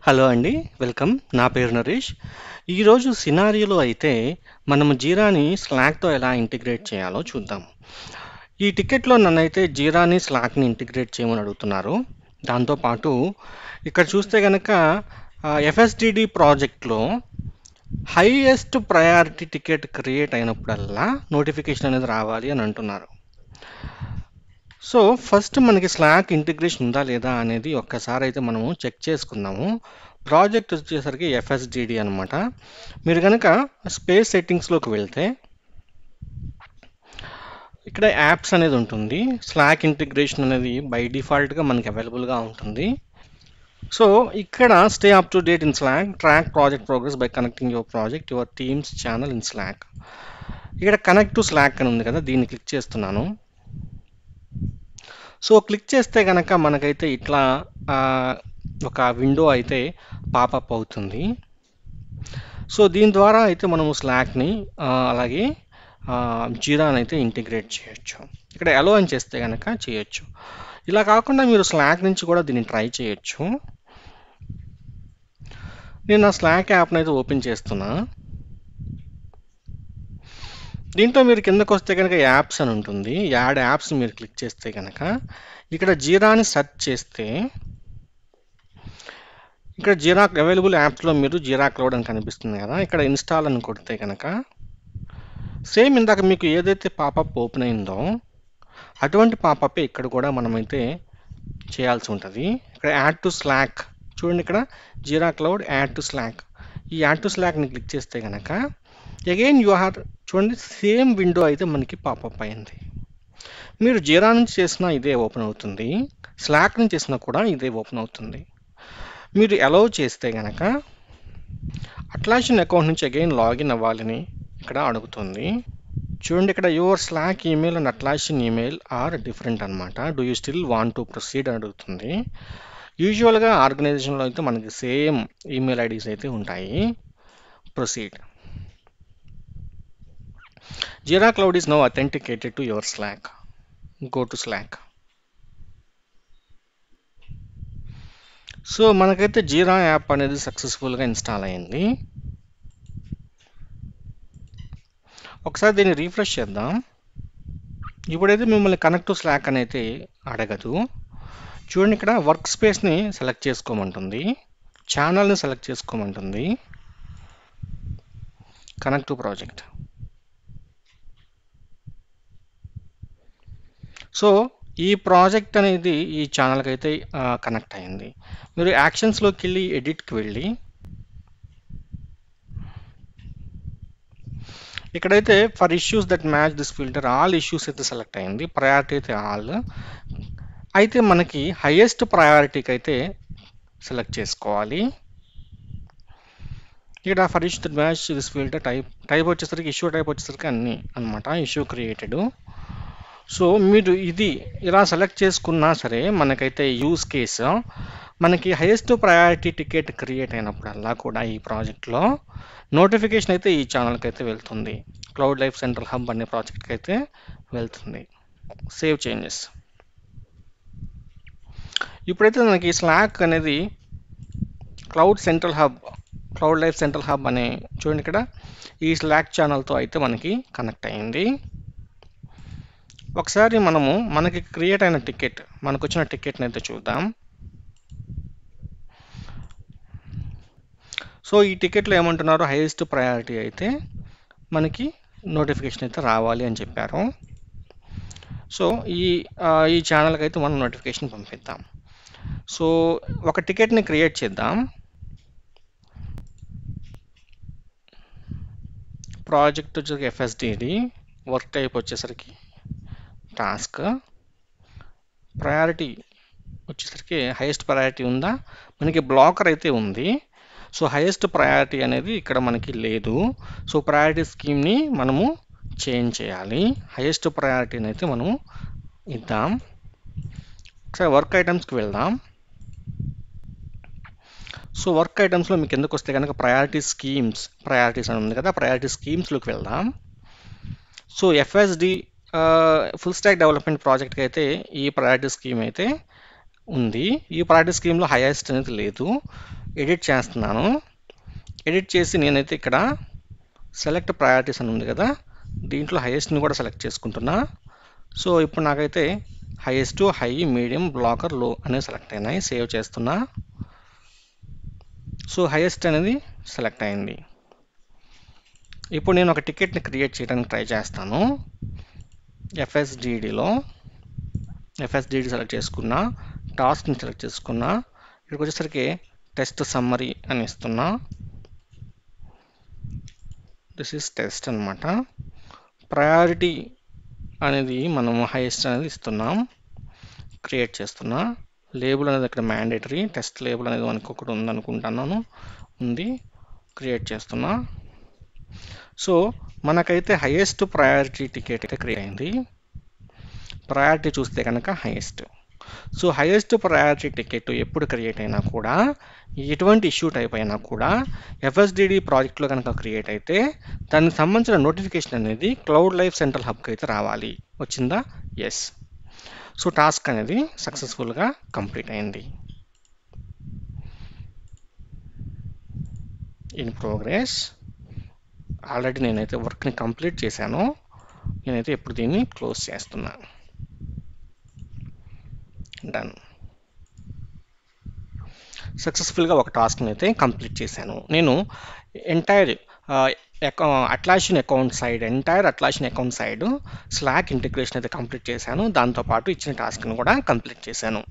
Hello అండి. Welcome. నా పేరు నరేష్. ఈరోజు సినారియోలో అయితే మనము జీరాని స్లాక్‌తో ఎలా ఇంటిగ్రేట్ చేయాలో చూద్దాం. ఈ టికెట్‌లో నన్నైతే జీరాని, స్లాక్‌ని ఇంటిగ్రేట్ చేయమని అడుగుతున్నారు. దాంతో పాటు ఇక్కడ చూస్తే గనక ఎఫ్ఎస్డిడి ప్రాజెక్ట్‌లో హైయెస్ట్ ప్రయారిటీ టికెట్ క్రియేట్ అయినప్పుడల్లా నోటిఫికేషన్ అనేది రావాలి అని అంటున్నారు. సో ఫస్ట్ మనకి స్లాక్ ఇంటిగ్రేషన్ ఉందా లేదా అనేది ఒక్కసారి అయితే మనము చెక్ చేసుకుందాము. ప్రాజెక్ట్ వచ్చేసరికి ఎఫ్ఎస్డిడి అనమాట. మీరు కనుక స్పేస్ సెట్టింగ్స్లోకి వెళ్తే ఇక్కడ యాప్స్ అనేది ఉంటుంది. స్లాక్ ఇంటిగ్రేషన్ అనేది బై డిఫాల్ట్గా మనకి అవైలబుల్గా ఉంటుంది. సో ఇక్కడ stay up to date in slack, track project progress by connecting your project your teams channel in slack. ఇక్కడ కనెక్ట్ టు స్లాక్ అని ఉంది కదా, దీన్ని క్లిక్ చేస్తున్నాను. సో క్లిక్ చేస్తే కనుక మనకైతే ఇట్లా ఒక విండో అయితే పాపప్ అవుతుంది. సో దీని ద్వారా అయితే మనము స్లాక్ని అలాగే జీరాని అయితే ఇంటిగ్రేట్ చేయొచ్చు. ఇక్కడ ఎలో అని చేస్తే కనుక చేయొచ్చు. ఇలా కాకుండా మీరు స్లాక్ నుంచి కూడా దీన్ని ట్రై చేయొచ్చు. నేను నా స్లాక్ యాప్ని అయితే ఓపెన్ చేస్తున్నా. దీంట్లో మీరు కిందకు వస్తే కనుక యాప్స్ అని ఉంటుంది. యాడ్ యాప్స్ మీరు క్లిక్ చేస్తే కనుక ఇక్కడ జీరాని సెర్చ్ చేస్తే ఇక్కడ జీరా అవైలబుల్ యాప్స్లో మీరు జీరా క్లౌడ్ అని కనిపిస్తుంది కదా, ఇక్కడ ఇన్స్టాల్ అని కొడితే కనుక సేమ్ ఇందాక మీకు ఏదైతే పాపప్ ఓపెన్ అయిందో అటువంటి పాపప్ ఇక్కడ కూడా మనమైతే చేయాల్సి ఉంటుంది. ఇక్కడ యాడ్ టు స్లాక్ చూడండి, ఇక్కడ జీరా క్లౌడ్ యాడ్ టు స్లాక్. ఈ యాడ్ టు స్లాక్ని క్లిక్ చేస్తే కనుక అగైన్ యూ ఆర్ చూడండి సేమ్ విండో అయితే మనకి పాపప్ అయింది. మీరు జీరా నుంచి చేసినా ఇదే ఓపెన్ అవుతుంది, స్లాక్ నుంచి చేసినా కూడా ఇదే ఓపెన్ అవుతుంది. మీరు అలౌ చేస్తే కనుక అట్లాషన్ అకౌంట్ నుంచి అగైన్ లాగిన్ అవ్వాలని ఇక్కడ అడుగుతుంది. చూడండి ఇక్కడ your Slack email and Atlassian email are different అనమాట. Do you still want to proceed అని అడుగుతుంది. యూజువల్గా ఆర్గనైజేషన్లో అయితే మనకి సేమ్ ఈమెయిల్ ఐడీస్ అయితే ఉంటాయి. Proceed. Jeera cloud is now authenticated to your slack. Go to slack. So మనకైతే జీరా యాప్ అనేది సక్సెస్ఫుల్గా ఇన్స్టాల్ అయింది. ఒకసారి దీన్ని రీఫ్రెష్ చేద్దాం. ఇప్పుడైతే మిమ్మల్ని కనెక్ట్ టు స్లాక్ అని అయితే అడగదు. చూడండి ఇక్కడ వర్క్ స్పేస్ని సెలెక్ట్ చేసుకోమంటుంది, ఛానల్ని సెలెక్ట్ చేసుకోమంటుంది, కనెక్ట్ టు ప్రాజెక్ట్. సో ఈ ప్రాజెక్ట్ అనేది ఈ ఛానల్కి అయితే కనెక్ట్ అయింది. మీరు యాక్షన్స్లోకి వెళ్ళి ఎడిట్కి వెళ్ళి ఇక్కడైతే for issues that match this filter all issues అయితే సెలెక్ట్ అయింది. ప్రయారిటీ అయితే ఆల్. అయితే మనకి హైయెస్ట్ ప్రయారిటీకి అయితే సెలెక్ట్ చేసుకోవాలి. ఇక్కడ for issue that match this filter type వచ్చేసరికి ఇష్యూ టైప్ వచ్చేసరికి అన్నీ అనమాట, ఇష్యూ క్రియేటెడ్. సో మీరు ఇది ఇలా సెలెక్ట్ చేసుకున్నా సరే మనకైతే యూజ్ కేసు మనకి హైయెస్ట్ ప్రయారిటీ టికెట్ క్రియేట్ అయినప్పుడల్లా కూడా ఈ ప్రాజెక్ట్లో నోటిఫికేషన్ అయితే ఈ ఛానల్కి అయితే వెళ్తుంది. క్లౌడ్ లైఫ్ సెంట్రల్ హబ్ అనే ప్రాజెక్ట్కి అయితే వెళ్తుంది. Save changes. ఇప్పుడైతే మనకి స్లాక్ అనేది క్లౌడ్ లైఫ్ సెంట్రల్ హబ్ అనే చూడండి ఇక్కడ ఈ స్లాక్ ఛానల్తో అయితే మనకి కనెక్ట్ అయింది. ఒకసారి మనకి క్రియేట్ అయిన టికెట్, మనకు వచ్చిన టికెట్ని అయితే చూద్దాం. సో ఈ టికెట్లో ఏమంటున్నారు, హైయెస్ట్ ప్రయారిటీ అయితే మనకి నోటిఫికేషన్ అయితే రావాలి అని చెప్పారు. సో ఈ ఛానల్కి అయితే మనం నోటిఫికేషన్ పంపిద్దాం. సో ఒక టికెట్ని క్రియేట్ చేద్దాం. ప్రాజెక్ట్ వచ్చేసరికి ఎఫ్ఎస్డిడి, వర్క్ టైప్ వచ్చేసరికి టాస్క్, ప్రయారిటీ వచ్చేసరికి హైయెస్ట్ ప్రయారిటీ ఉందా, మనకి బ్లాకర్ అయితే ఉంది. సో హైయెస్ట్ ప్రయారిటీ అనేది ఇక్కడ మనకి లేదు. సో ప్రయారిటీ స్కీమ్ని మనము చేంజ్ చేయాలి. హైయెస్ట్ ప్రయారిటీని అయితే మనము ఇద్దాం. ఒకసారి వర్క్ ఐటమ్స్కి వెళ్దాం. సో వర్క్ ఐటమ్స్లో మీకు ఎందుకు వస్తే కనుక ప్రయారిటీస్ అని ఉంది కదా, ప్రయారిటీ స్కీమ్స్లోకి వెళ్దాం. So FSD full stack development ప్రాజెక్ట్కి అయితే ఈ ప్రయారిటీ స్కీమ్ అయితే ఉంది. ఈ ప్రయారిటీ స్కీమ్లో హైయెస్ట్ అనేది లేదు. ఎడిట్ చేస్తున్నాను. ఎడిట్ చేసి నేనైతే ఇక్కడ సెలెక్ట్ ప్రయారిటీస్ అని ఉంది కదా, దీంట్లో హైయెస్ట్ని కూడా సెలెక్ట్ చేసుకుంటున్నా. సో ఇప్పుడు నాకైతే హైయెస్ట్, హై, మీడియం, బ్లాకర్, లో అనేవి సెలెక్ట్ అయినాయి. సేవ్ చేస్తున్నా. సో హైయెస్ట్ అనేది సెలెక్ట్ అయింది. ఇప్పుడు నేను ఒక టికెట్ని క్రియేట్ చేయడానికి ట్రై చేస్తాను. ఎఫ్ఎస్డిడిలో ఎఫ్ఎస్డిడి సెలెక్ట్ చేసుకున్నా, టాస్క్ని సెలెక్ట్ చేసుకున్నా. ఇక్కడికి వచ్చేసరికి టెస్ట్ సమ్మరీ అని ఇస్తున్నా. దిస్ ఈస్ టెస్ట్ అనమాట. ప్రయారిటీ అనేది మనం హైయెస్ట్ అనేది ఇస్తున్నాం. క్రియేట్ చేస్తున్నా. లేబుల్ అనేది ఇక్కడ మ్యాండేటరీ. టెస్ట్ లేబుల్ అనేది మనకు ఒకటి ఉందనుకుంటున్నాను. ఉంది. క్రియేట్ చేస్తున్నా. సో మనకైతే హైయెస్ట్ ప్రయారిటీ టికెట్ అయితే క్రియేట్ అయింది. ప్రయారిటీ చూస్తే కనుక highest. So highest priority ticket ఎప్పుడు క్రియేట్ అయినా కూడా, ఎటువంటి ఇష్యూ టైప్ అయినా కూడా, ఎఫ్ఎస్డిడి ప్రాజెక్ట్లో కనుక క్రియేట్ అయితే దానికి సంబంధించిన నోటిఫికేషన్ అనేది క్లౌడ్ లైఫ్ సెంట్రల్ హబ్కి అయితే రావాలి. వచ్చిందా? ఎస్. సో టాస్క్ అనేది సక్సెస్ఫుల్గా కంప్లీట్ అయింది. In progress. ఆల్రెడీ నేనైతే వర్క్ని కంప్లీట్ చేశాను. నేనైతే ఇప్పుడు దీన్ని క్లోజ్ చేస్తున్నాను. డన్. సక్సెస్ఫుల్గా ఒక టాస్క్ని అయితే కంప్లీట్ చేశాను. నేను entire అట్లాసియన్ account side slack integration అయితే కంప్లీట్ చేశాను. దాంతోపాటు ఇచ్చిన టాస్క్ని కూడా కంప్లీట్ చేశాను.